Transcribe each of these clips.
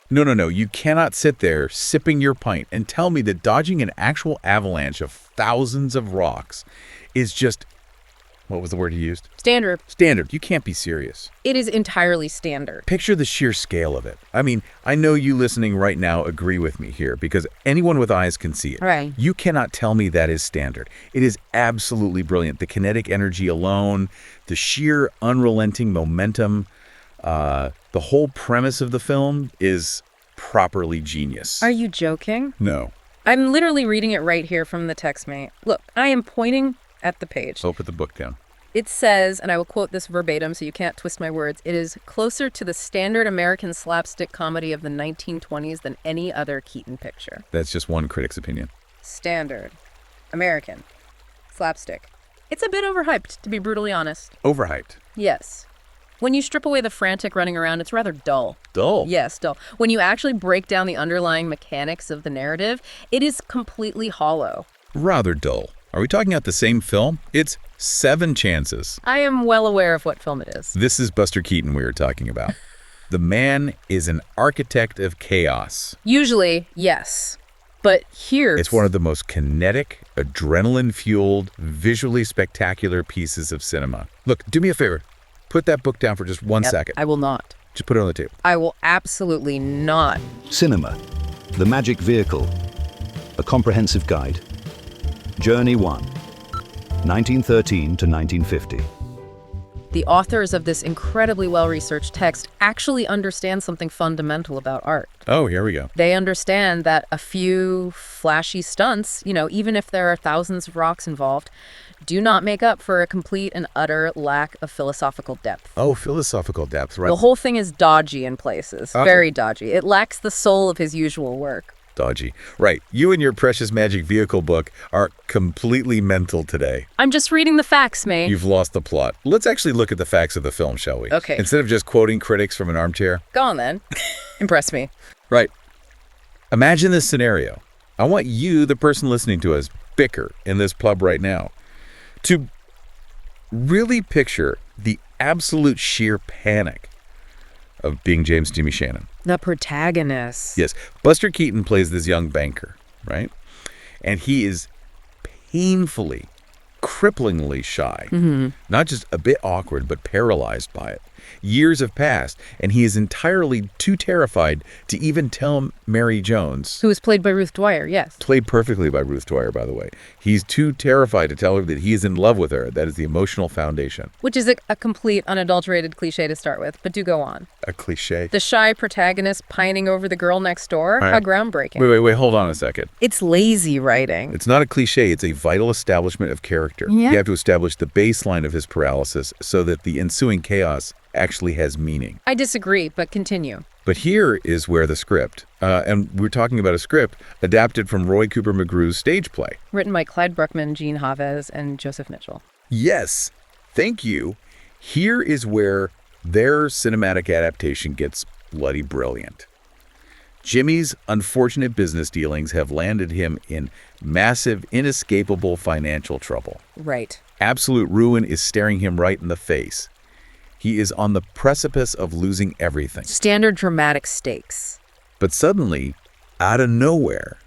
No. You cannot sit there sipping your pint and tell me that dodging an actual avalanche of thousands of rocks is just, what was the word you used? Standard. Standard. You can't be serious. It is entirely standard. Picture the sheer scale of it. I mean, I know you listening right now agree with me here because anyone with eyes can see it. Right. You cannot tell me that is standard. It is absolutely brilliant. The kinetic energy alone, the sheer unrelenting momentum, the whole premise of the film is properly genius. Are you joking? No. I'm literally reading it right here from the text, mate. Look, I am pointing at the page. Oh, put the book down. It says, and I will quote this verbatim so you can't twist my words, it is closer to the standard American slapstick comedy of the 1920s than any other Keaton picture. That's just one critic's opinion. Standard. American. Slapstick. It's a bit overhyped, to be brutally honest. Overhyped. Yes. When you strip away the frantic running around, it's rather dull. Dull? Yes, dull. When you actually break down the underlying mechanics of the narrative, it is completely hollow. Rather dull. Are we talking about the same film? It's 7 Chances. I am well aware of what film it is. This is Buster Keaton we were talking about. The man is an architect of chaos. Usually, yes. But here... It's one of the most kinetic, adrenaline-fueled, visually spectacular pieces of cinema. Look, do me a favor. Put that book down for just one second. I will not. Just put it on the table. I will absolutely not. Cinema, the magic vehicle, a comprehensive guide. Journey 1, 1913 to 1950. The authors of this incredibly well-researched text actually understand something fundamental about art. Oh, here we go. They understand that a few flashy stunts, even if there are thousands of rocks involved, do not make up for a complete and utter lack of philosophical depth. Oh, philosophical depth, right. The whole thing is dodgy in places. Very dodgy. It lacks the soul of his usual work. Dodgy. Right. You and your precious magic vehicle book are completely mental today. I'm just reading the facts, mate. You've lost the plot. Let's actually look at the facts of the film, shall we? Okay. Instead of just quoting critics from an armchair. Go on, then. Impress me. Right. Imagine this scenario. I want you, the person listening to us, bicker in this pub right now, to really picture the absolute sheer panic of being James Jimmy Shannon. The protagonist. Yes. Buster Keaton plays this young banker, right? And he is painfully, cripplingly shy. Mm-hmm. Not just a bit awkward, but paralyzed by it. Years have passed, and he is entirely too terrified to even tell Mary Jones. Who was played by Ruth Dwyer, yes. Played perfectly by Ruth Dwyer, by the way. He's too terrified to tell her that he is in love with her. That is the emotional foundation. Which is a complete, unadulterated cliche to start with, but do go on. A cliche. The shy protagonist pining over the girl next door? Right. How groundbreaking. Wait, hold on a second. It's lazy writing. It's not a cliche. It's a vital establishment of character. Yeah. You have to establish the baseline of his paralysis so that the ensuing chaos actually has meaning. I disagree, but continue. But here is where the script, and we're talking about a script adapted from Roy Cooper McGrew's stage play. Written by Clyde Bruckman, Gene Chavez, and Joseph Mitchell. Yes, thank you. Here is where their cinematic adaptation gets bloody brilliant. Jimmy's unfortunate business dealings have landed him in massive, inescapable financial trouble. Right. Absolute ruin is staring him right in the face. He is on the precipice of losing everything. Standard dramatic stakes. But suddenly, out of nowhere,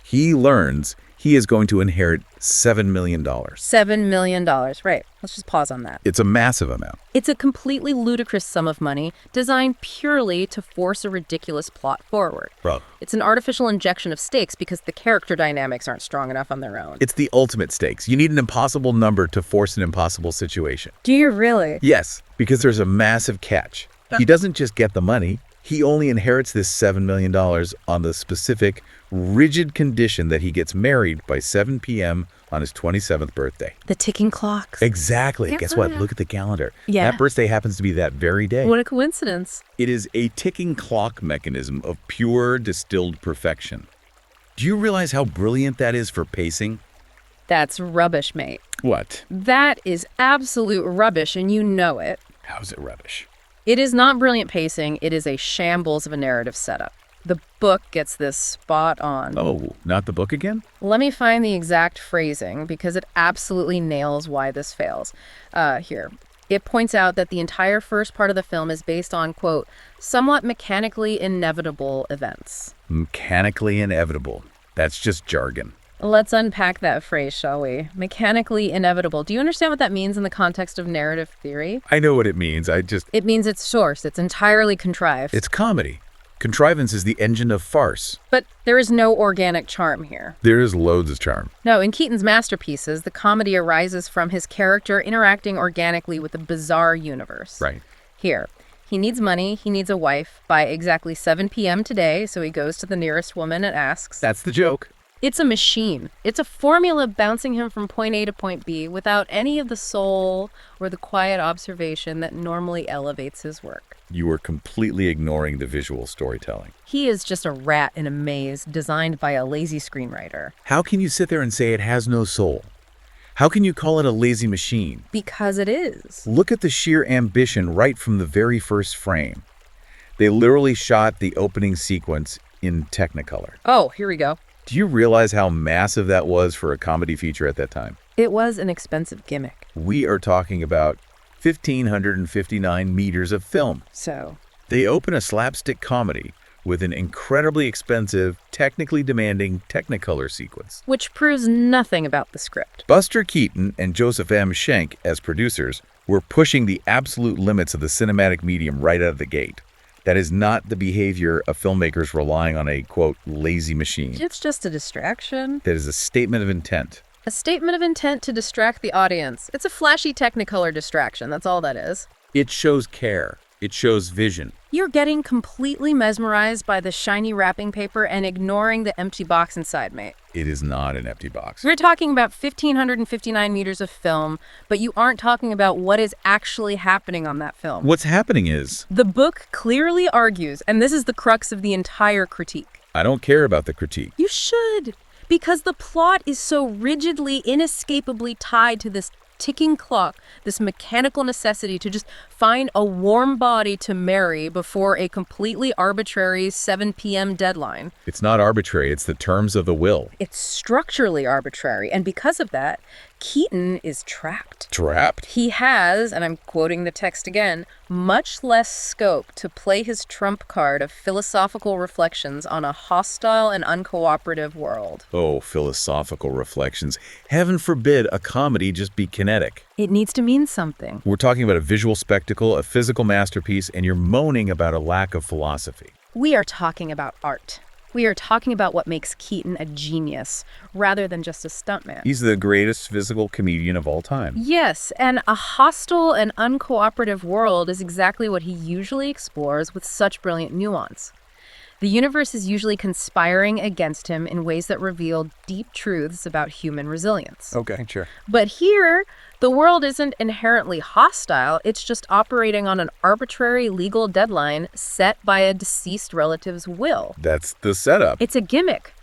he learns he is going to inherit $7 million. $7 million. Right. Let's just pause on that. It's a massive amount. It's a completely ludicrous sum of money designed purely to force a ridiculous plot forward. Bro. It's an artificial injection of stakes because the character dynamics aren't strong enough on their own. It's the ultimate stakes. You need an impossible number to force an impossible situation. Do you really? Yes, because there's a massive catch. He doesn't just get the money. He only inherits this $7 million on the specific, rigid condition that he gets married by 7 p.m. on his 27th birthday. The ticking clocks. Exactly. Yeah. Guess what? Look at the calendar. Yeah. That birthday happens to be that very day. What a coincidence. It is a ticking clock mechanism of pure distilled perfection. Do you realize how brilliant that is for pacing? That's rubbish, mate. What? That is absolute rubbish, and you know it. How's it rubbish? It is not brilliant pacing. It is a shambles of a narrative setup. The book gets this spot on. Oh, not the book again? Let me find the exact phrasing because it absolutely nails why this fails. Here. It points out that the entire first part of the film is based on, quote, somewhat mechanically inevitable events. Mechanically inevitable. That's just jargon. Let's unpack that phrase, shall we? Mechanically inevitable. Do you understand what that means in the context of narrative theory? I know what it means. It means it's sourced. It's entirely contrived. It's comedy. Contrivance is the engine of farce. But there is no organic charm here. There is loads of charm. No, in Keaton's masterpieces, the comedy arises from his character interacting organically with a bizarre universe. Right. Here, he needs money, he needs a wife by exactly 7 p.m. today, so he goes to the nearest woman and asks. That's the joke. It's a machine. It's a formula bouncing him from point A to point B without any of the soul or the quiet observation that normally elevates his work. You were completely ignoring the visual storytelling. He is just a rat in a maze designed by a lazy screenwriter. How can you sit there and say it has no soul? How can you call it a lazy machine? Because it is. Look at the sheer ambition right from the very first frame. They literally shot the opening sequence in Technicolor. Oh, here we go. Do you realize how massive that was for a comedy feature at that time? It was an expensive gimmick. We are talking about 1,559 meters of film. So, They open a slapstick comedy with an incredibly expensive, technically demanding Technicolor sequence. which proves nothing about the script. Buster Keaton and Joseph M. Schenck, as producers, were pushing the absolute limits of the cinematic medium right out of the gate. That is not the behavior of filmmakers relying on a, quote, lazy machine. It's just a distraction. That is a statement of intent. A statement of intent to distract the audience. It's a flashy Technicolor distraction, that's all that is. It shows care. It shows vision. You're getting completely mesmerized by the shiny wrapping paper and ignoring the empty box inside, mate. It is not an empty box. We're talking about 1,559 meters of film, but you aren't talking about what is actually happening on that film. What's happening is, The book clearly argues, and this is the crux of the entire critique. I don't care about the critique. You should, because the plot is so rigidly, inescapably tied to this ticking clock, this mechanical necessity to just find a warm body to marry before a completely arbitrary 7 p.m. deadline. It's not arbitrary. It's the terms of the will. It's structurally arbitrary, and because of that, Keaton is trapped. Trapped. He has, and I'm quoting the text again, much less scope to play his trump card of philosophical reflections on a hostile and uncooperative world. Oh, philosophical reflections. Heaven forbid a comedy just be kinetic. It needs to mean something. We're talking about a visual spectacle, a physical masterpiece, and you're moaning about a lack of philosophy. We are talking about art. We are talking about what makes Keaton a genius, rather than just a stuntman. He's the greatest physical comedian of all time. Yes, and a hostile and uncooperative world is exactly what he usually explores with such brilliant nuance. The universe is usually conspiring against him in ways that reveal deep truths about human resilience. Okay, sure. But here, the world isn't inherently hostile, it's just operating on an arbitrary legal deadline set by a deceased relative's will. That's the setup. It's a gimmick.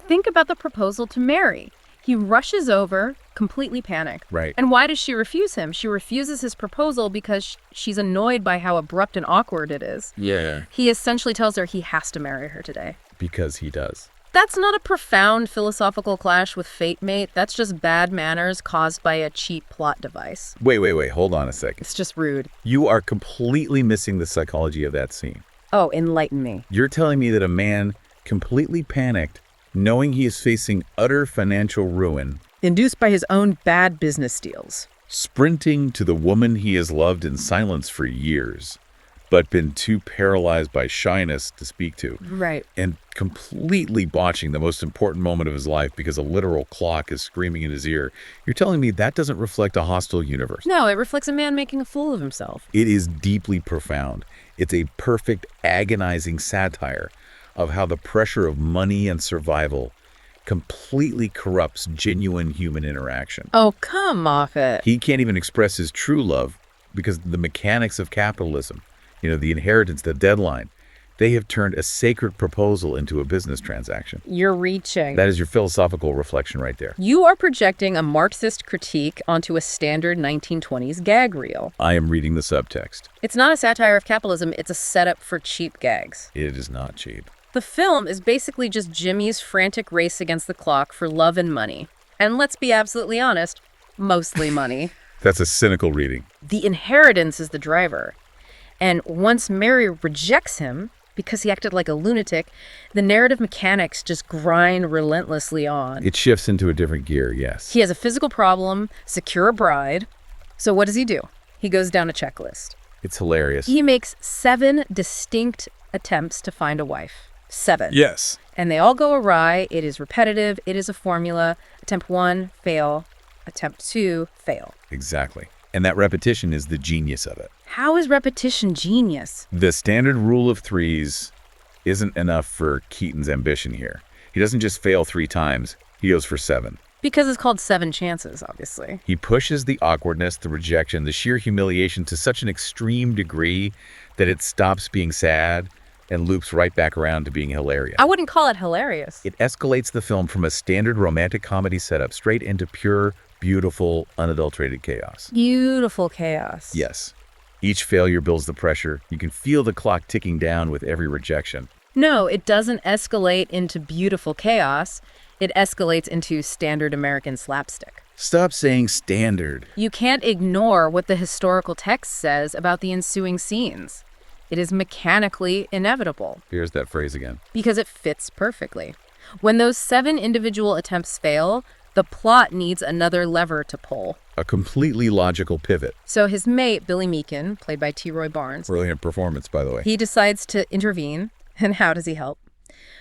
Think about the proposal to marry. He rushes over, completely panicked. Right. And why does she refuse him? She refuses his proposal because she's annoyed by how abrupt and awkward it is. Yeah. He essentially tells her he has to marry her today. Because he does. That's not a profound philosophical clash with fate, mate. That's just bad manners caused by a cheap plot device. Wait. Hold on a second. It's just rude. You are completely missing the psychology of that scene. Oh, enlighten me. You're telling me that a man completely panicked, knowing he is facing utter financial ruin, Induced by his own bad business deals. sprinting to the woman he has loved in silence for years, but been too paralyzed by shyness to speak to, Right. and completely botching the most important moment of his life because a literal clock is screaming in his ear. You're telling me that doesn't reflect a hostile universe? No, it reflects a man making a fool of himself. It is deeply profound. It's a perfect, agonizing satire of how the pressure of money and survival completely corrupts genuine human interaction. Oh, come off it. He can't even express his true love because the mechanics of capitalism, the inheritance, the deadline, they have turned a sacred proposal into a business transaction. You're reaching. That is your philosophical reflection right there. You are projecting a Marxist critique onto a standard 1920s gag reel. I am reading the subtext. It's not a satire of capitalism, it's a setup for cheap gags. It is not cheap. The film is basically just Jimmy's frantic race against the clock for love and money. And let's be absolutely honest, mostly money. That's a cynical reading. The inheritance is the driver. And once Mary rejects him, because he acted like a lunatic, the narrative mechanics just grind relentlessly on. It shifts into a different gear, yes. He has a physical problem, secure a bride. So what does he do? He goes down a checklist. It's hilarious. He makes 7 distinct attempts to find a wife. 7. Yes. And they all go awry. It is repetitive. It is a formula. Attempt 1, fail. Attempt 2, fail. Exactly. And that repetition is the genius of it. How is repetition genius? The standard rule of 3s isn't enough for Keaton's ambition here. He doesn't just fail 3 times. He goes for 7. Because it's called 7 chances, obviously. He pushes the awkwardness, the rejection, the sheer humiliation to such an extreme degree that it stops being sad and loops right back around to being hilarious. I wouldn't call it hilarious. It escalates the film from a standard romantic comedy setup straight into pure, beautiful, unadulterated chaos. Beautiful chaos. Yes. Each failure builds the pressure. You can feel the clock ticking down with every rejection. No, it doesn't escalate into beautiful chaos. It escalates into standard American slapstick. Stop saying standard. You can't ignore what the historical text says about the ensuing scenes. It is mechanically inevitable. Here's that phrase again. Because it fits perfectly. When those 7 individual attempts fail, the plot needs another lever to pull. A completely logical pivot. So his mate, Billy Meakin, played by T. Roy Barnes, Brilliant performance, by the way. he decides to intervene. And how does he help?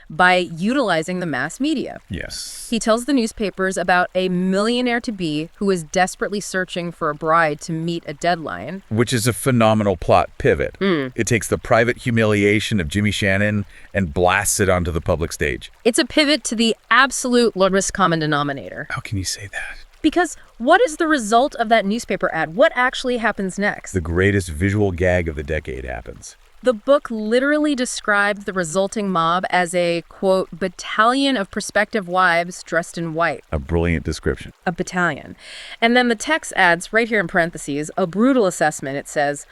By utilizing the mass media. Yes. He tells the newspapers about a millionaire-to-be who is desperately searching for a bride to meet a deadline. Which is a phenomenal plot pivot. It takes the private humiliation of Jimmy Shannon and blasts it onto the public stage. It's a pivot to the absolute lowest common denominator. How can you say that? Because what is the result of that newspaper ad? What actually happens next? The greatest visual gag of the decade happens. The book literally describes the resulting mob as a, quote, battalion of prospective wives dressed in white. A brilliant description. A battalion. And then the text adds, right here in parentheses, a brutal assessment. It says,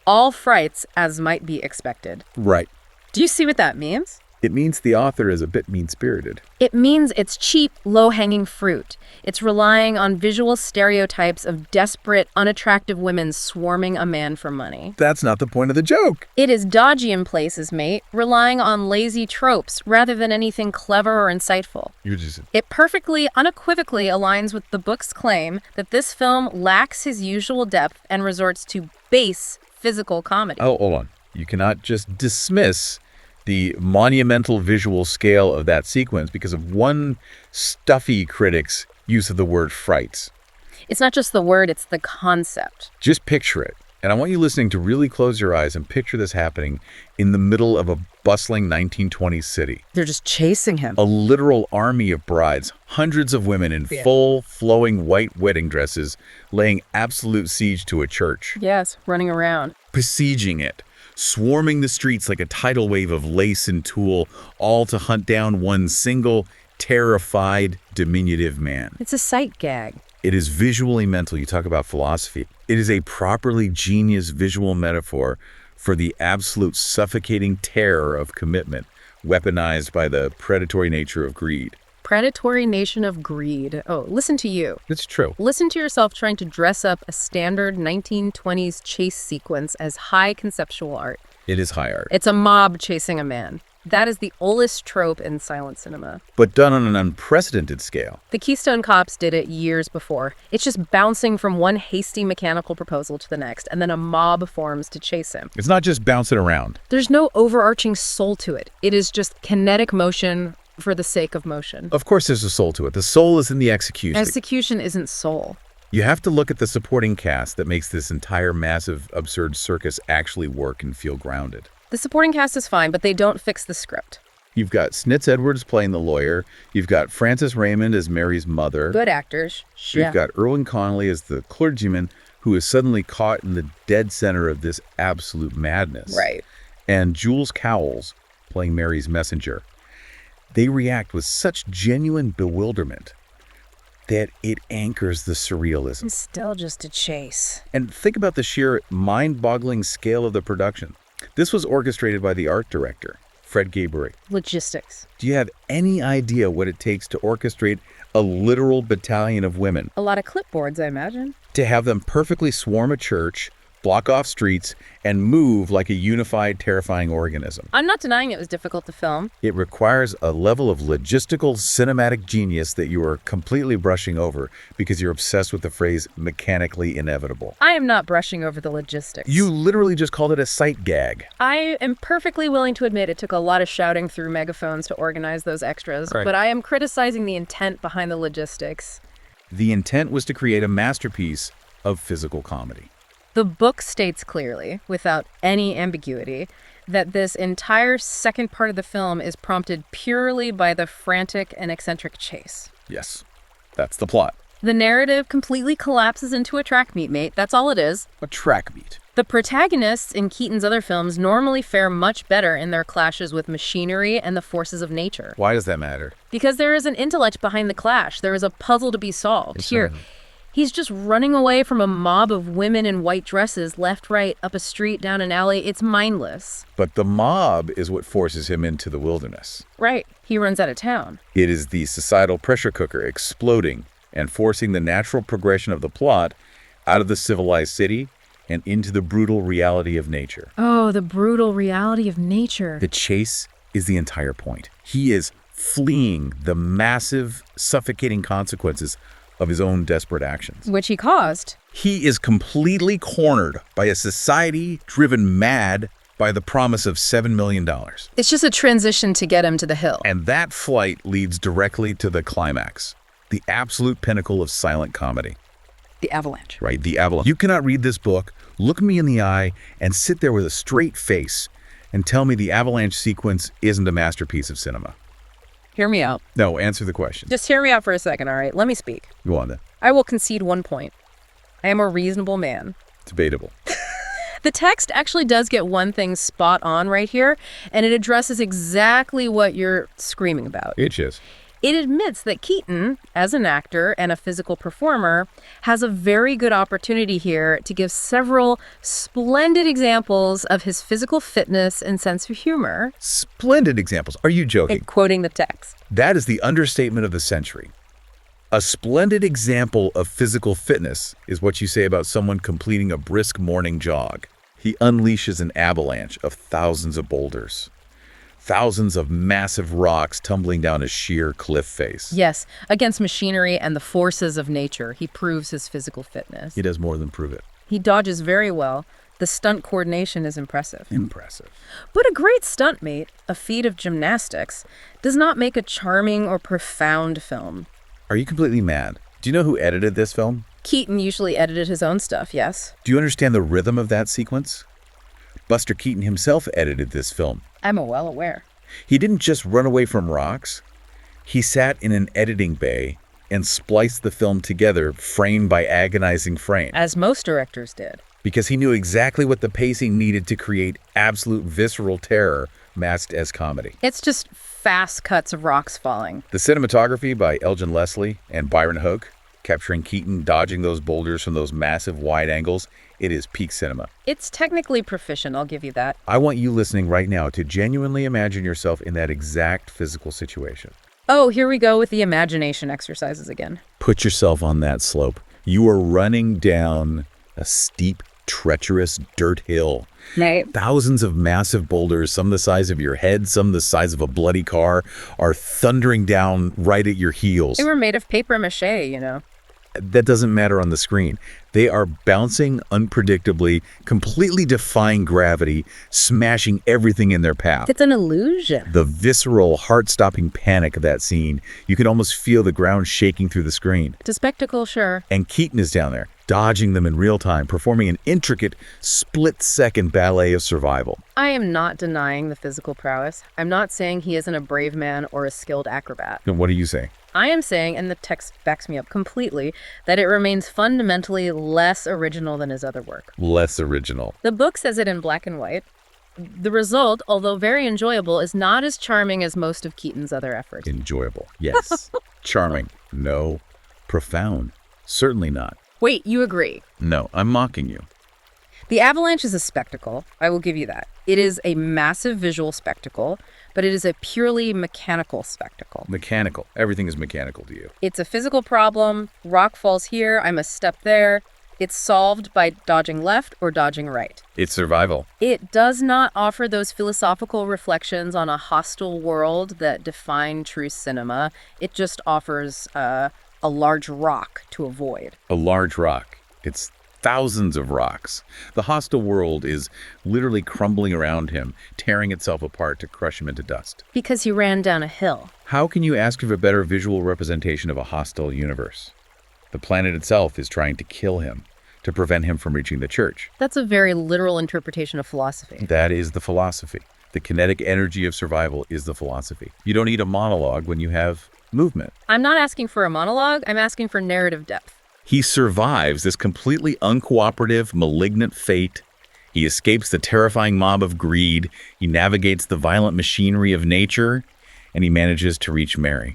all frights as might be expected. Right. Do you see what that means? It means the author is a bit mean-spirited. It means it's cheap, low-hanging fruit. It's relying on visual stereotypes of desperate, unattractive women swarming a man for money. That's not the point of the joke. It is dodgy in places, mate, relying on lazy tropes rather than anything clever or insightful. It perfectly, unequivocally aligns with the book's claim that this film lacks his usual depth and resorts to base physical comedy. Oh, hold on. You cannot just dismiss the monumental visual scale of that sequence because of one stuffy critic's use of the word frights. It's not just the word, it's the concept. Just picture it. And I want you listening to really close your eyes and picture this happening in the middle of a bustling 1920s city. They're just chasing him. A literal army of brides, hundreds of women in full, flowing white wedding dresses, laying absolute siege to a church. Yes, running around. Besieging it. Swarming the streets like a tidal wave of lace and tulle, all to hunt down one single, terrified, diminutive man. It's a sight gag. It is visually mental. You talk about philosophy. It is a properly genius visual metaphor for the absolute suffocating terror of commitment, weaponized by the predatory nature of greed. Predatory nation of greed. Oh, listen to you. It's true. Listen to yourself trying to dress up a standard 1920s chase sequence as high conceptual art. It is high art. It's a mob chasing a man. That is the oldest trope in silent cinema. But done on an unprecedented scale. The Keystone Cops did it years before. It's just bouncing from one hasty mechanical proposal to the next, and then a mob forms to chase him. It's not just bouncing around. There's no overarching soul to it. It is just kinetic motion for the sake of motion. Of course there's a soul to it. The soul is in the execution. Execution isn't soul. You have to look at the supporting cast that makes this entire massive, absurd circus actually work and feel grounded. The supporting cast is fine, but they don't fix the script. You've got Snitz Edwards playing the lawyer. You've got Frances Raymond as Mary's mother. Good actors. You've got Erwin Connolly as the clergyman who is suddenly caught in the dead center of this absolute madness. Right. And Jules Cowles playing Mary's messenger. They react with such genuine bewilderment that it anchors the surrealism. It's still just a chase. And think about the sheer mind-boggling scale of the production. This was orchestrated by the art director. Fred Gabriel. Logistics. Do you have any idea what it takes to orchestrate a literal battalion of women? A lot of clipboards, I imagine. To have them perfectly swarm a church, block off streets, and move like a unified, terrifying organism. I'm not denying it was difficult to film. It requires a level of logistical cinematic genius that you are completely brushing over because you're obsessed with the phrase mechanically inevitable. I am not brushing over the logistics. You literally just called it a sight gag. I am perfectly willing to admit it took a lot of shouting through megaphones to organize those extras, Right. but I am criticizing the intent behind the logistics. The intent was to create a masterpiece of physical comedy. The book states clearly, without any ambiguity, that this entire second part of the film is prompted purely by the frantic and eccentric chase. Yes, that's the plot. The narrative completely collapses into a track meet, mate. That's all it is. A track meet. The protagonists in Keaton's other films normally fare much better in their clashes with machinery and the forces of nature. Why does that matter? Because there is an intellect behind the clash. There is a puzzle to be solved. Here, he's just running away from a mob of women in white dresses, left, right, up a street, down an alley. It's mindless. But the mob is what forces him into the wilderness. Right. He runs out of town. It is the societal pressure cooker exploding and forcing the natural progression of the plot out of the civilized city and into the brutal reality of nature. Oh, the brutal reality of nature. The chase is the entire point. He is fleeing the massive, suffocating consequences of his own desperate actions. Which he caused. He is completely cornered by a society driven mad by the promise of $7 million. It's just a transition to get him to the hill. And that flight leads directly to the climax, the absolute pinnacle of silent comedy. The avalanche. Right, the avalanche. You cannot read this book, look me in the eye, and sit there with a straight face and tell me the avalanche sequence isn't a masterpiece of cinema. Hear me out. No, answer the question. Just hear me out for a second, all right? Let me speak. Go on then. I will concede one point. I am a reasonable man. Debatable. The text actually does get one thing spot on right here, and it addresses exactly what you're screaming about. It is. It admits that Keaton, as an actor and a physical performer, has a very good opportunity here to give several splendid examples of his physical fitness and sense of humor. Splendid examples. Are you joking? Quoting the text. That is the understatement of the century. A splendid example of physical fitness is what you say about someone completing a brisk morning jog. He unleashes an avalanche of thousands of boulders. Thousands of massive rocks tumbling down a sheer cliff face. Yes, against machinery and the forces of nature, he proves his physical fitness. He does more than prove it. He dodges very well. The stunt coordination is impressive. Impressive. But a great stunt mate, a feat of gymnastics, does not make a charming or profound film. Are you completely mad? Do you know who edited this film? Keaton usually edited his own stuff, yes. Do you understand the rhythm of that sequence? Buster Keaton himself edited this film. I'm well aware. He didn't just run away from rocks. He sat in an editing bay and spliced the film together frame by agonizing frame. As most directors did. Because he knew exactly what the pacing needed to create absolute visceral terror masked as comedy. It's just fast cuts of rocks falling. The cinematography by Elgin Leslie and Byron Hoke, capturing Keaton dodging those boulders from those massive wide angles, it is peak cinema. It's technically proficient, I'll give you that. I want you listening right now to genuinely imagine yourself in that exact physical situation. Oh, here we go with the imagination exercises again. Put yourself on that slope. You are running down a steep, treacherous dirt hill. Right. Thousands of massive boulders, some the size of your head, some the size of a bloody car, are thundering down right at your heels. They were made of paper mache, you know. That doesn't matter on the screen. They are bouncing unpredictably, completely defying gravity, smashing everything in their path. It's an illusion. The visceral, heart-stopping panic of that scene, you can almost feel the ground shaking through the screen. It's a spectacle, sure. And Keaton is down there, dodging them in real time, performing an intricate, split-second ballet of survival. I am not denying the physical prowess. I'm not saying he isn't a brave man or a skilled acrobat. And what do you say? I am saying, and the text backs me up completely, that it remains fundamentally less original than his other work. Less original. The book says it in black and white. The result, although very enjoyable, is not as charming as most of Keaton's other efforts. Enjoyable. Yes. Charming. No. Profound. Certainly not. Wait, you agree? No, I'm mocking you. The avalanche is a spectacle. I will give you that. It is a massive visual spectacle, but it is a purely mechanical spectacle. Mechanical. Everything is mechanical to you. It's a physical problem. Rock falls here. I must step there. It's solved by dodging left or dodging right. It's survival. It does not offer those philosophical reflections on a hostile world that define true cinema. It just offers a large rock to avoid. A large rock. It's thousands of rocks. The hostile world is literally crumbling around him, tearing itself apart to crush him into dust. Because he ran down a hill. How can you ask for a better visual representation of a hostile universe? The planet itself is trying to kill him, to prevent him from reaching the church. That's a very literal interpretation of philosophy. That is the philosophy. The kinetic energy of survival is the philosophy. You don't need a monologue when you have movement. I'm not asking for a monologue. I'm asking for narrative depth. He survives this completely uncooperative, malignant fate. He escapes the terrifying mob of greed. He navigates the violent machinery of nature, and he manages to reach Mary.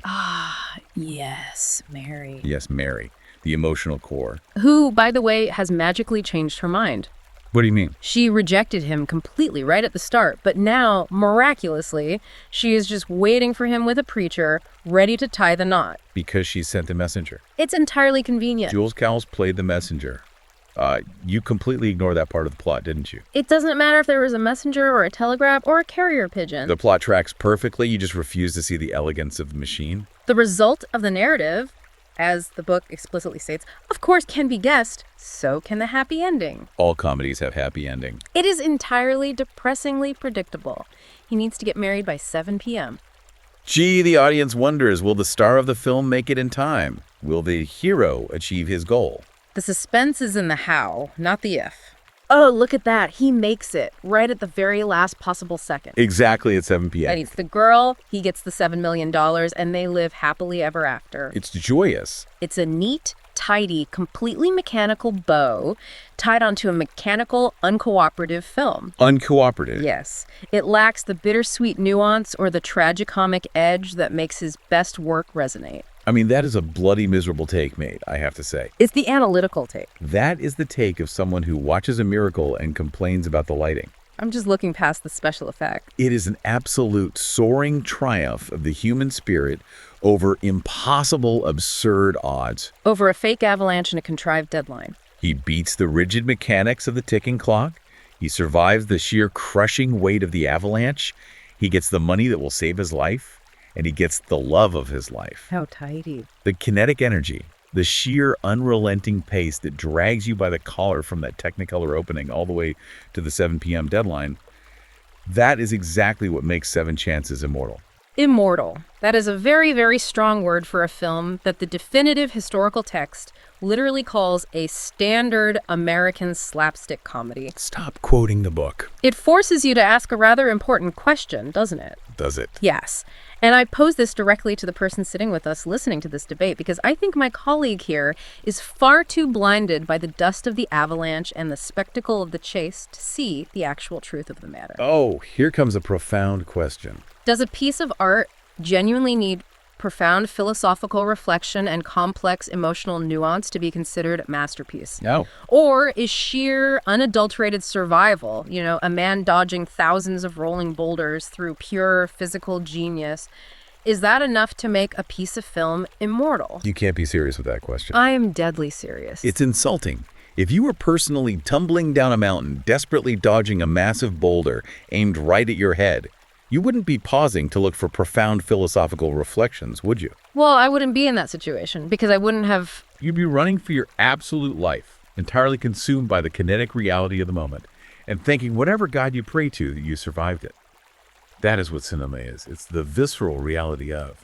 Yes, Mary. Yes, Mary, the emotional core. Who, by the way, has magically changed her mind. What do you mean? She rejected him completely right at the start, but now, miraculously, she is just waiting for him with a preacher, ready to tie the knot. Because she sent the messenger. It's entirely convenient. Jules Cowles played the messenger. You completely ignored that part of the plot, didn't you? It doesn't matter if there was a messenger or a telegraph or a carrier pigeon. The plot tracks perfectly. You just refuse to see the elegance of the machine. The result of the narrative, as the book explicitly states, of course can be guessed, so can the happy ending. All comedies have happy ending. It is entirely depressingly predictable. He needs to get married by 7 p.m. Gee, the audience wonders, will the star of the film make it in time? Will the hero achieve his goal? The suspense is in the how, not the if. Oh, look at that. He makes it right at the very last possible second. Exactly at 7 p.m. And he's the girl, he gets the $7 million, and they live happily ever after. It's joyous. It's a neat, tidy, completely mechanical bow tied onto a mechanical, uncooperative film. Uncooperative. Yes. It lacks the bittersweet nuance or the tragicomic edge that makes his best work resonate. I mean, that is a bloody miserable take, mate, I have to say. It's the analytical take. That is the take of someone who watches a miracle and complains about the lighting. I'm just looking past the special effect. It is an absolute soaring triumph of the human spirit over impossible, absurd odds. Over a fake avalanche and a contrived deadline. He beats the rigid mechanics of the ticking clock. He survives the sheer crushing weight of the avalanche. He gets the money that will save his life. And he gets the love of his life. How tidy. The kinetic energy, the sheer unrelenting pace that drags you by the collar from that Technicolor opening all the way to the 7 p.m. deadline, that is exactly what makes Seven Chances immortal. Immortal. That is a very, very strong word for a film that the definitive historical text literally calls a standard American slapstick comedy. Stop quoting the book. It forces you to ask a rather important question, doesn't it? Does it? Yes. And I pose this directly to the person sitting with us listening to this debate because I think my colleague here is far too blinded by the dust of the avalanche and the spectacle of the chase to see the actual truth of the matter. Oh, here comes a profound question. Does a piece of art genuinely need profound philosophical reflection and complex emotional nuance to be considered a masterpiece? No. Or is sheer, unadulterated survival, a man dodging thousands of rolling boulders through pure physical genius, is that enough to make a piece of film immortal? You can't be serious with that question. I am deadly serious. It's insulting. If you were personally tumbling down a mountain, desperately dodging a massive boulder aimed right at your head, you wouldn't be pausing to look for profound philosophical reflections, would you? Well, I wouldn't be in that situation because I wouldn't have... You'd be running for your absolute life, entirely consumed by the kinetic reality of the moment, and thanking whatever God you pray to that you survived it. That is what cinema is. It's the visceral reality of.